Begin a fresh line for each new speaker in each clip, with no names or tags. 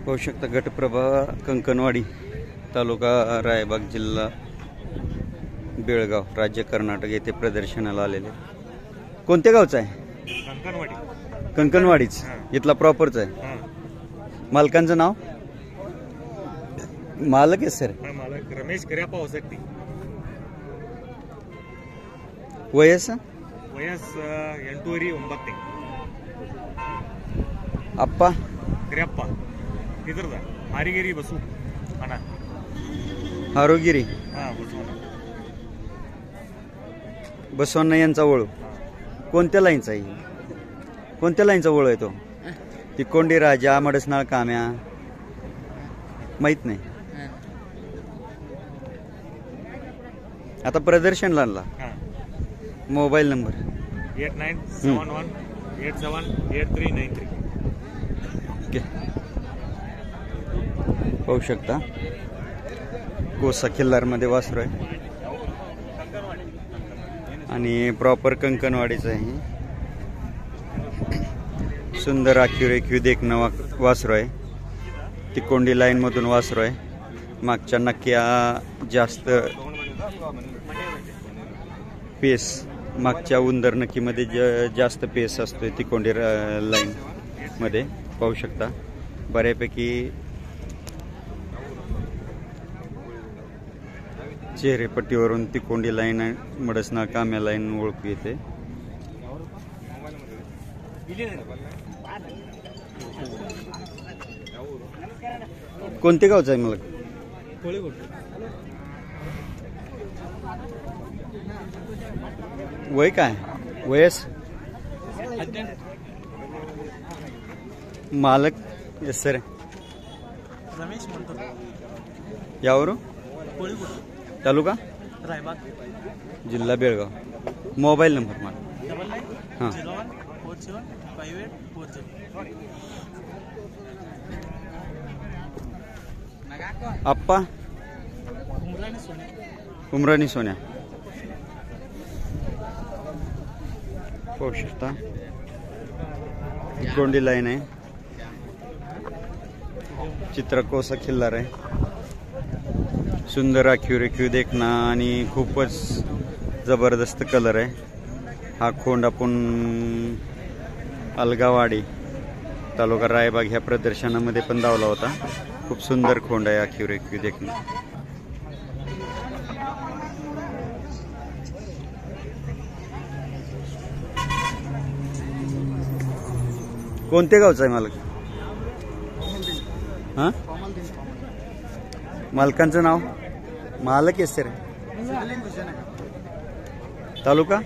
पाहू शकता गटप्रभा कंकणवाडी तालुका रायबाग जिल्हा बेळगाव राज्य कर्नाटक येथे प्रदर्शनाला आलेले। कोणत्या गावचा आहे? कंकणवाडीच इथला प्रॉपरच आहे। मालकांचं नाव? मालक आहे सर
रमेश करियप्पा होसक्ती।
वयस
वयस 8
अप्पा
करियप्पा इधरदा हारिगिरी बसू अना
हारोगिरी बसवण्णा यांचा ओळू कोणत्या लाईनचा आहे? कोणत्या लाईनचा ओळू आहे तो? तिकोंडी राजा मडसनाळ काम्या माहित नाही। आता प्रदर्शनला आणला। Mobile number
8971878393।
पाहू शकता कोसा खिल्लार मध्ये वासरू आहे आणि प्रॉपर कंकणवाडीचं आहे। सुंदर आखीव देखणं वासरू आहे। तिकोंडी लाईन मधून वासरू आहे। मागच्या नक्क्या जास्त पेस मागच्या उंदर नक्कीमध्ये जास्त पेस असतो तिकोंडी लाईन मध्ये। पाहू शकता बऱ्यापैकी चेहरेपट्टीवरून तिकोंडी लाईन मडसनाळ काम्या लाईन ओळखू येते। कोणते गावचं आहे मला? वय काय? वयस मालक यस सर
रमेश म्हणतो
यावरून तालुका
रायबाग
जिल्हा बेळगाव। मोबाईल नंबर मला? हां
91475847।
अप्पा उमरानी सोन्या। पाहू शकता तिकोंडी लाईन आहे। चित्र कोसा खिल्लार आहे। सुंदर आखीव देखना आणि खूपच जबरदस्त कलर आहे। हा खोंड आपण अलगावाडी तालुका रायबाग ह्या प्रदर्शनामध्ये पण धावला होता। खूप सुंदर खोंड आहे आखीव देखना। कोणत्या गावचा आहे मालक? हा मालकांचं नाव? मालक आहे सर तालुका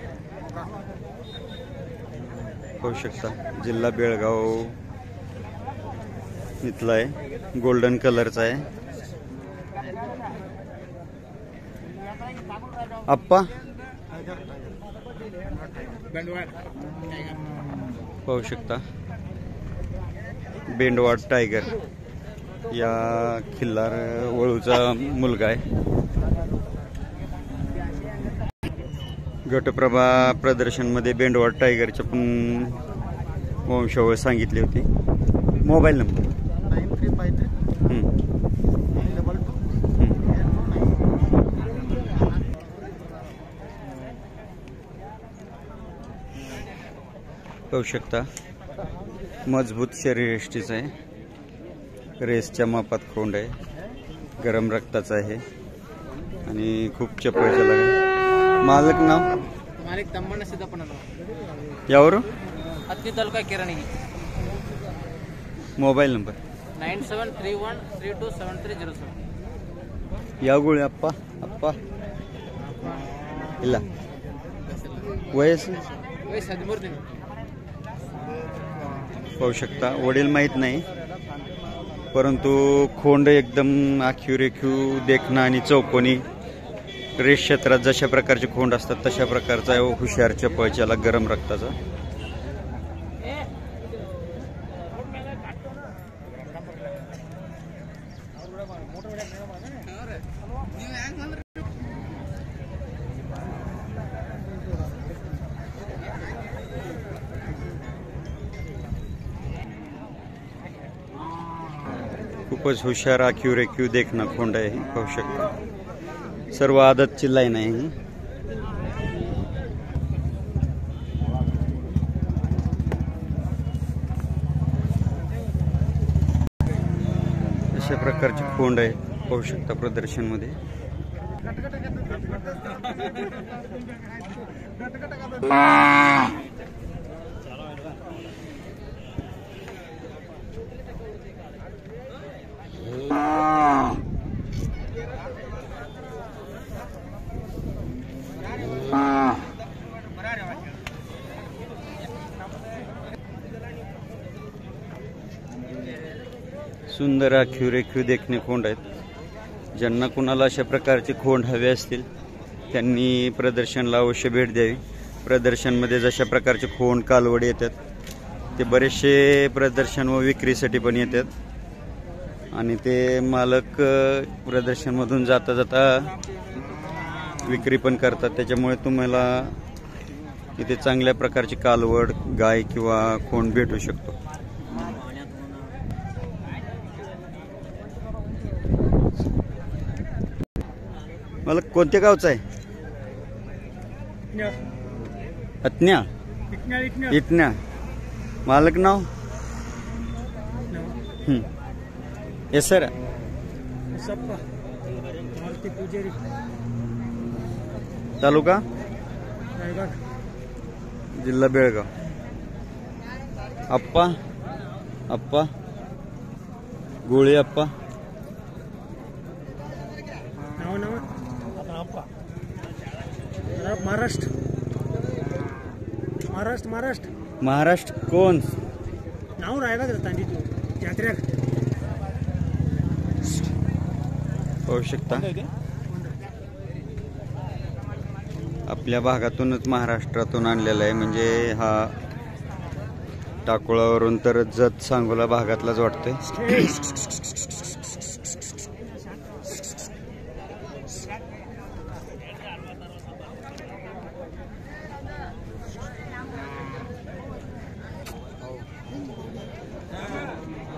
पाहू शकता जिल्हा बेळगाव इथला आहे। गोल्डन कलरचा आहे। अप्पा पाहू शकता बेंडवाड टायगर या खिल्लार वळूचा मुलगा आहे। गटप्रभा प्रदर्शन मध्ये बेंडवाड टायगरच्या पण वंशावळ सांगितली होती। मोबाईल नंबर 9353 पाहू शकता मजबूत शरीरयष्टीच आहे। रेसच्या मापात खोंड आहे। गरम रक्ताचा आहे आणि खूप चपळ झाला आहे। मालक नाव?
मालिक तम्मಣ್ಣ सिद्धಪ್ಪನ
यावरून
हत्ती तालुका किरणगी।
Mobile number
9731327307।
यागुळे अप्पा अप्पा ಇಲ್ಲ वयस
13 दिन।
पाहू शकता वडील माहित नाही परंतु खोंड एकदम आखीव देखणं आणि चौकोनी रेस क्षेत्रात जशा प्रकारचे खोंड असतात तशा प्रकारचा हुशार चपळच्याला गरम रक्ताचा। खूपच हुशार आखीव रेखीव देखना खोंड आहे, पाहू शकता. सर्व आदतची लाईन आहे ही. अशा प्रकारची खोंड आहे, पाहू शकता प्रदर्शन मध्ये. सुंदर आखीव रेखीव देखणे खोंड आहेत. ज्यांना कुणाला अशा प्रकारचे खोंड हवे असतील त्यांनी प्रदर्शनला अवश्य भेट द्यावी. प्रदर्शनमध्ये जशा प्रकारचे खोंड कालवड येतात ते बरेचसे प्रदर्शन व विक्रीसाठी पण येतात आणि ते मालक प्रदर्शनमधून जाता जाता विक्री पण करतात. त्याच्यामुळे तुम्हाला इथे चांगल्या प्रकारची कालवड गाय किंवा खोंड भेटू शकतो. मला कोणत्या गावचा आहे? अतन्या इटन्या. मालक नाव? सर तालुका जिल्हा बेळगाव. अप्पा अप्पा गोळे अप्पा.
महाराष्ट्र महाराष्ट्र महाराष्ट्र
महाराष्ट्र कोण
नाव राहिला तांडी यात्रा
पाहू शकता. आपल्या भागातूनच महाराष्ट्रातून आणलेला आहे. म्हणजे हा टाकुळावरून तर जत सांगोला भागातलाच वाटतोय.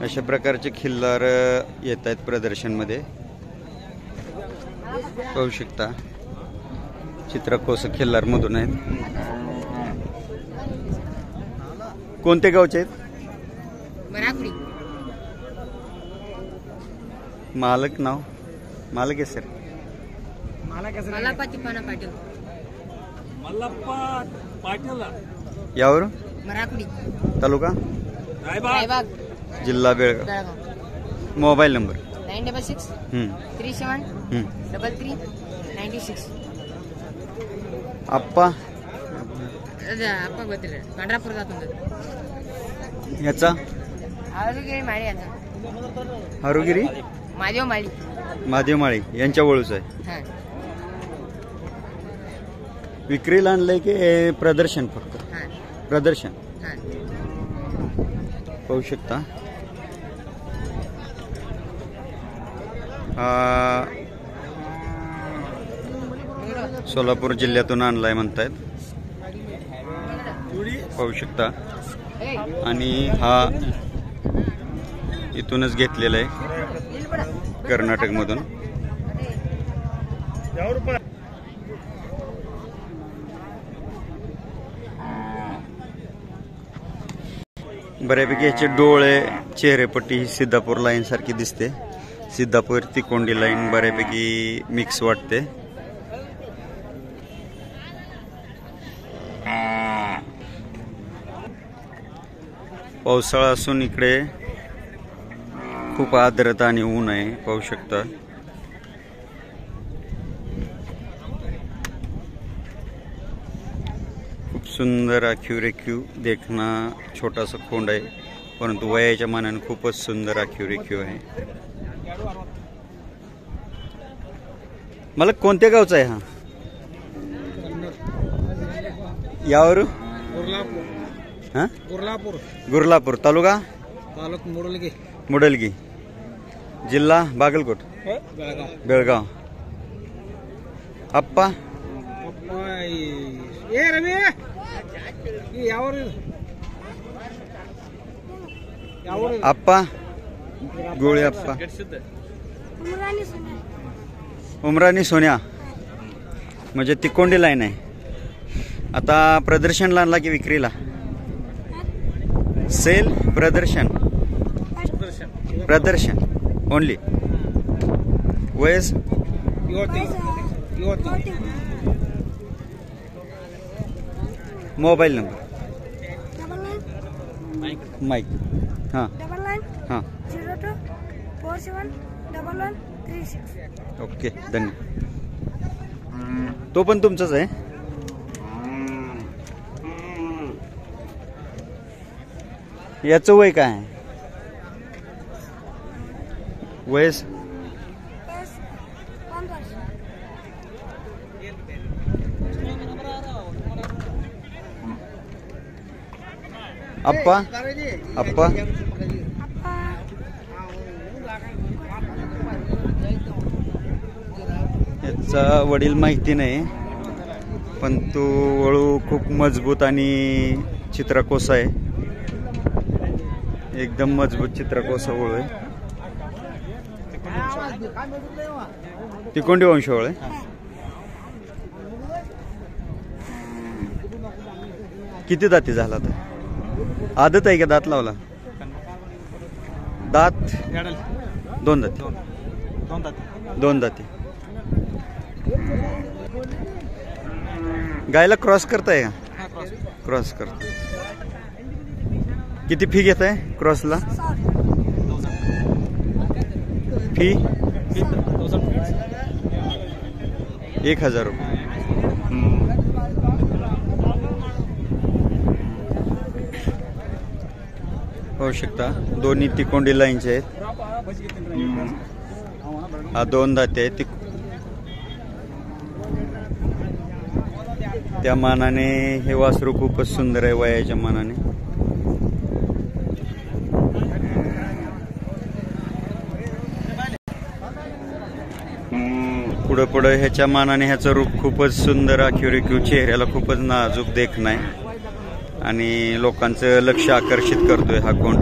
अशा प्रकारचे खिल्लार येत आहेत प्रदर्शनमध्ये, पाहू शकता. चित्रकोस खिल्लार मधून आहेत. कोणते गावचे आहेत? मालक नाव? मालक आहे सर? यावर तालुका जिल्हा बेळगाव. Mobile number
966373396.
आप्पा
पंढरपूर जातो
ह्याचा
हरुगिरी माळी याचा
हरुगिरी
महादेव माळी
महादेव माळी यांच्या वळूच आहे. विक्रीला आणलंय की प्रदर्शन? फक्त प्रदर्शन. पाहू शकता. सोलापूर जिल्ह्यातून आणलाय म्हणतायत, पाहू शकता. आणि हा इथूनच घेतलेला आहे कर्नाटक मधून. बऱ्यापैकी याचे डोळे चेहरेपट्टी ही सिद्धापूर लाईन सारखी दिसते. सिद्धापूर तिकोंडी लाईन बऱ्यापैकी मिक्स वाटते. पावसाळा असून इकडे खूप आर्द्रता आणि ऊन आहे, पाहू शकता. खूप सुंदर आखीव रेखीव देखना छोटासा खोंड आहे, परंतु वयाच्या मानाने खूपच सुंदर आखीव रेखीव आहे. मला कोणत्या गावचा आहे हा? यावर गुरलापूर तालुका मुडलगी जिल्हा बागलकोट बेळगाव. अप्पा अप्पा गोळे आप्पा उमरानी सोन्या म्हणजे ती कोंडी लाईन आहे. आता प्रदर्शनला आणला की विक्रीला? सेल प्रदर्शन ओनली. वयस मोबाईल नंबर माईक हां हां ओके धन्यवाद. तो पण तुमचाच आहे? याचं वय काय आहे? वयस अप्पा अप्पा याचा वडील माहिती नाही, पण तो वळू खूप मजबूत आणि चित्रकोस आहे. एकदम मजबूत चित्रकोसा वळू आहे. तिकोंडी वंशावळ आहे. किती दाती झाला तर? आदत आहे का दात लावला? दात दोन दाती. गायला क्रॉस करताय का? क्रॉस करतो. किती फी घेत आहे क्रॉसला? फी 1000 रुपये. होऊ शकता. दोन्ही तिकोंडी लाईनचे आहेत. हा 2 दाते आहेत. त्या मानाने हे वासरू खूपच सुंदर आहे वयाच्या मानाने. पुढं ह्याच्या मानाने ह्याचं रूप खूपच सुंदर, आखिव चेहऱ्याला खूपच नाजूक देखणं आहे आणि लोकांचं लक्ष आकर्षित करतोय हा कोंड.